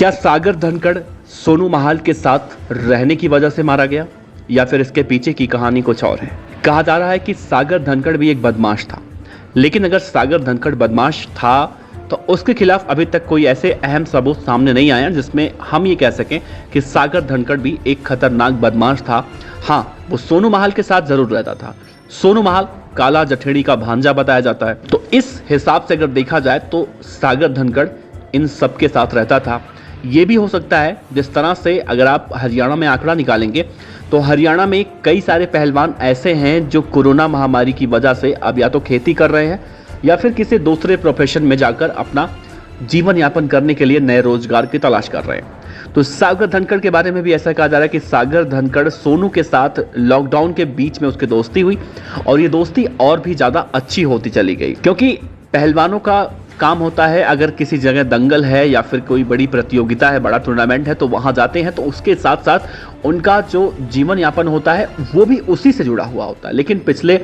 क्या सागर धनखड़ सोनू महाल के साथ रहने की वजह से मारा गया या फिर इसके पीछे की कहानी कुछ और है। कहा जा रहा है कि सागर धनखड़ भी एक बदमाश था, लेकिन अगर सागर धनखड़ बदमाश था तो उसके खिलाफ अभी तक कोई ऐसे अहम सबूत सामने नहीं आया जिसमें हम ये कह सकें कि सागर धनखड़ भी एक खतरनाक बदमाश था। हाँ, वो सोनू महाल के साथ जरूर रहता था। सोनू महाल काला जठेड़ी का भांजा बताया जाता है, तो इस हिसाब से अगर देखा जाए तो सागर धनखड़ इन सबके साथ रहता था। ये भी हो सकता है जिस तरह से अगर आप हरियाणा में आंकड़ा निकालेंगे तो हरियाणा में कई सारे पहलवान ऐसे हैं जो कोरोना महामारी की वजह से अब या तो खेती कर रहे हैं या फिर किसी दूसरे प्रोफेशन में जाकर अपना जीवन यापन करने के लिए नए रोजगार की तलाश कर रहे हैं। तो सागर धनखड़ के बारे में भी ऐसा कहा जा रहा है कि सागर धनखड़ सोनू के साथ लॉकडाउन के बीच में उसकी दोस्ती हुई और ये दोस्ती और भी ज़्यादा अच्छी होती चली गई, क्योंकि पहलवानों का काम होता है अगर किसी जगह दंगल है या फिर कोई बड़ी प्रतियोगिता है, बड़ा टूर्नामेंट है, तो वहां जाते हैं तो उसके साथ साथ उनका जो जीवन यापन होता है वो भी उसी से जुड़ा हुआ होता है। लेकिन पिछले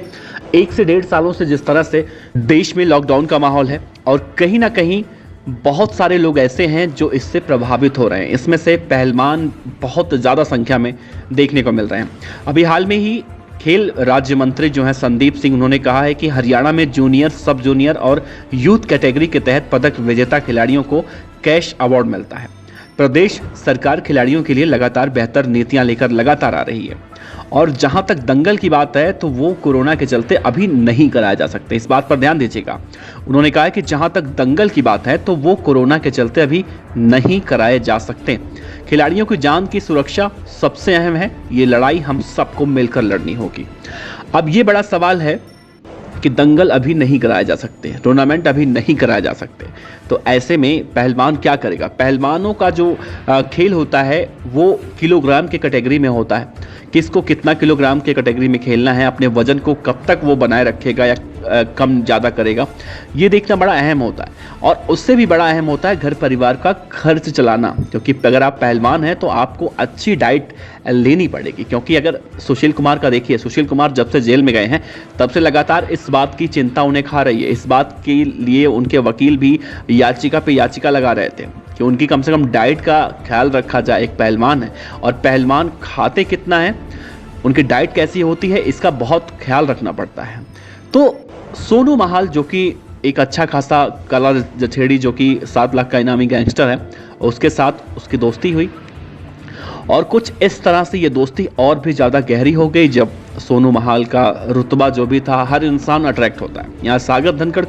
1 से 1.5 सालों से जिस तरह से देश में लॉकडाउन का माहौल है और कहीं ना कहीं बहुत सारे लोग ऐसे हैं जो इससे प्रभावित हो रहे हैं, इसमें से पहलवान बहुत ज़्यादा संख्या में देखने को मिल रहे हैं। अभी हाल में ही खेल राज्य मंत्री जो हैं संदीप सिंह, उन्होंने कहा है कि हरियाणा में जूनियर, सब जूनियर और यूथ कैटेगरी के तहत पदक विजेता खिलाड़ियों को कैश अवार्ड मिलता है। प्रदेश सरकार खिलाड़ियों के लिए लगातार बेहतर नीतियां लेकर लगातार आ रही है और जहां तक दंगल की बात है तो वो कोरोना के चलते अभी नहीं कराए जा सकते, इस बात पर ध्यान दीजिएगा। उन्होंने कहा है कि जहां तक दंगल की बात है तो वो कोरोना के चलते अभी नहीं कराए जा सकते। खिलाड़ियों की जान की सुरक्षा सबसे अहम है, ये लड़ाई हम सबको मिलकर लड़नी होगी। अब ये बड़ा सवाल है कि दंगल अभी नहीं कराए जा सकते, टूर्नामेंट अभी नहीं कराए जा सकते, तो ऐसे में पहलवान क्या करेगा। पहलवानों का जो खेल होता है वो किलोग्राम के कैटेगरी में होता है, किसको कितना किलोग्राम के कैटेगरी में खेलना है, अपने वजन को कब तक वो बनाए रखेगा या कम ज़्यादा करेगा, ये देखना बड़ा अहम होता है। और उससे भी बड़ा अहम होता है घर परिवार का खर्च चलाना, क्योंकि अगर आप पहलवान हैं तो आपको अच्छी डाइट लेनी पड़ेगी। क्योंकि अगर सुशील कुमार का देखिए, सुशील कुमार जब से जेल में गए हैं तब से लगातार इस बात की चिंता उन्हें खा रही है। इस बात के लिए उनके वकील भी याचिका पे याचिका लगा रहे थे कि उनकी कम से कम डाइट का ख्याल रखा जाए। एक पहलवान है और पहलवान खाते कितना है, उनकी डाइट कैसी होती है, इसका बहुत ख्याल रखना पड़ता है। तो सोनू महाल जो कि एक अच्छा खासा काला जठेड़ी जो कि 7 लाख का इनामी गैंगस्टर है, उसके साथ उसकी दोस्ती हुई और कुछ इस तरह से ये दोस्ती और भी ज़्यादा गहरी हो गई जब सोनू महाल का रुतबा जो भी था, हर इंसान अट्रैक्ट होता है। यहाँ सागर धनखड़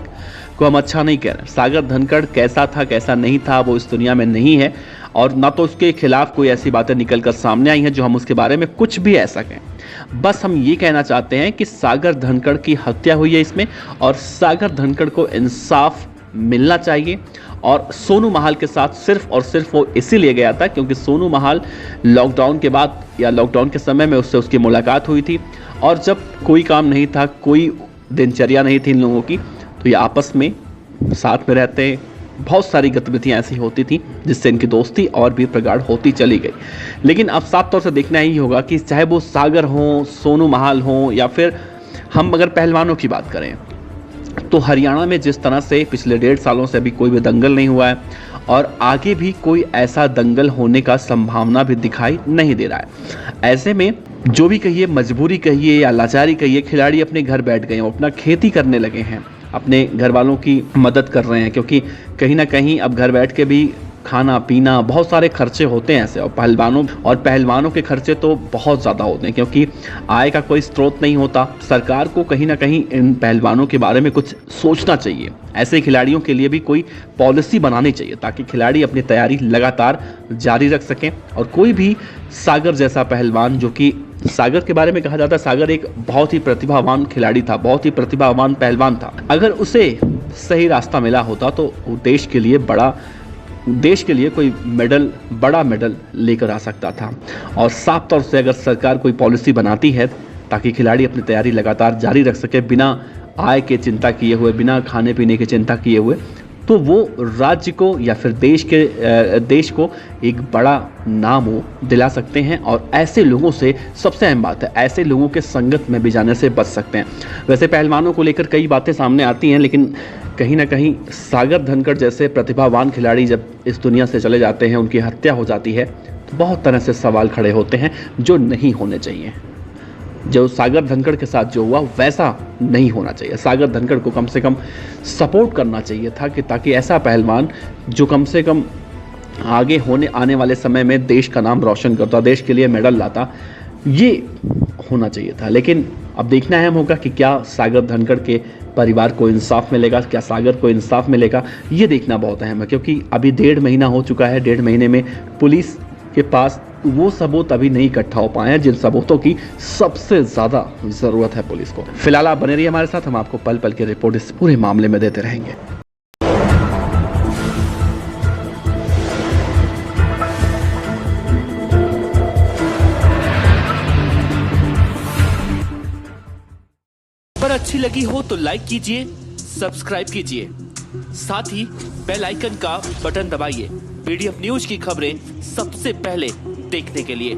को हम अच्छा नहीं कह रहे, सागर धनखड़ कैसा था कैसा नहीं था वो इस दुनिया में नहीं है और ना तो उसके खिलाफ कोई ऐसी बातें निकल कर सामने आई हैं जो हम उसके बारे में कुछ भी ऐसा कहें। बस हम ये कहना चाहते हैं कि सागर धनखड़ की हत्या हुई है इसमें और सागर धनखड़ को इंसाफ मिलना चाहिए। और सोनू महाल के साथ सिर्फ और सिर्फ वो इसीलिए गया था क्योंकि सोनू महाल लॉकडाउन के बाद या लॉकडाउन के समय में उससे उसकी मुलाकात हुई थी और जब कोई काम नहीं था, कोई दिनचर्या नहीं थी इन लोगों की, तो ये आपस में साथ में रहते, बहुत सारी गतिविधियां ऐसी होती थी जिससे इनकी दोस्ती और भी प्रगाढ़ होती चली गई। लेकिन अब साफ तौर से देखना ही होगा कि चाहे वो सागर हो, सोनू महाल हो या फिर हम अगर पहलवानों की बात करें तो हरियाणा में जिस तरह से पिछले 1.5 सालों से अभी कोई भी दंगल नहीं हुआ है और आगे भी कोई ऐसा दंगल होने का संभावना भी दिखाई नहीं दे रहा है। ऐसे में जो भी कहिए, मजबूरी कहिए या लाचारी कहिए, खिलाड़ी अपने घर बैठ गए हैं, अपना खेती करने लगे हैं, अपने घर वालों की मदद कर रहे हैं, क्योंकि कहीं ना कहीं अब घर बैठ के भी खाना पीना बहुत सारे खर्चे होते हैं ऐसे। और पहलवानों के खर्चे तो बहुत ज़्यादा होते हैं क्योंकि आय का कोई स्रोत नहीं होता। सरकार को कहीं ना कहीं इन पहलवानों के बारे में कुछ सोचना चाहिए, ऐसे खिलाड़ियों के लिए भी कोई पॉलिसी बनानी चाहिए ताकि खिलाड़ी अपनी तैयारी लगातार जारी रख सकें। और कोई भी सागर जैसा पहलवान, जो कि सागर के बारे में कहा जाता है सागर एक बहुत ही प्रतिभावान खिलाड़ी था, बहुत ही प्रतिभावान पहलवान था, अगर उसे सही रास्ता मिला होता तो देश के लिए कोई बड़ा मेडल लेकर आ सकता था। और साफ तौर से अगर सरकार कोई पॉलिसी बनाती है ताकि खिलाड़ी अपनी तैयारी लगातार जारी रख सके बिना आय के चिंता किए हुए, बिना खाने पीने की चिंता किए हुए, तो वो राज्य को या फिर देश को एक बड़ा नाम वो दिला सकते हैं। और ऐसे लोगों से, सबसे अहम बात है, ऐसे लोगों के संगत में भी जाने से बच सकते हैं। वैसे पहलवानों को लेकर कई बातें सामने आती हैं, लेकिन कहीं ना कहीं सागर धनखड़ जैसे प्रतिभावान खिलाड़ी जब इस दुनिया से चले जाते हैं, उनकी हत्या हो जाती है, तो बहुत तरह से सवाल खड़े होते हैं जो नहीं होने चाहिए। जो सागर धनखड़ के साथ जो हुआ वैसा नहीं होना चाहिए। सागर धनखड़ को कम से कम सपोर्ट करना चाहिए था कि ताकि ऐसा पहलवान जो कम से कम आगे आने वाले समय में देश का नाम रोशन करता, देश के लिए मेडल लाता, ये होना चाहिए था। लेकिन अब देखना अहम होगा कि क्या सागर धनखड़ के परिवार को इंसाफ मिलेगा, क्या सागर को इंसाफ मिलेगा, ये देखना बहुत अहम है। क्योंकि अभी 1.5 महीना हो चुका है, 1.5 महीने में पुलिस के पास वो सबूत अभी नहीं इकट्ठा हो पाए हैं जिन सबूतों की सबसे ज़्यादा ज़रूरत है पुलिस को। फिलहाल आप बने रहिए हमारे साथ, हम आपको पल पल की रिपोर्ट इस पूरे मामले में देते रहेंगे। पर अच्छी लगी हो तो लाइक कीजिए, सब्सक्राइब कीजिए, साथ ही बेल आइकन का बटन दबाइए पीडीएफ न्यूज की खबरें सबसे पहले देखने के लिए।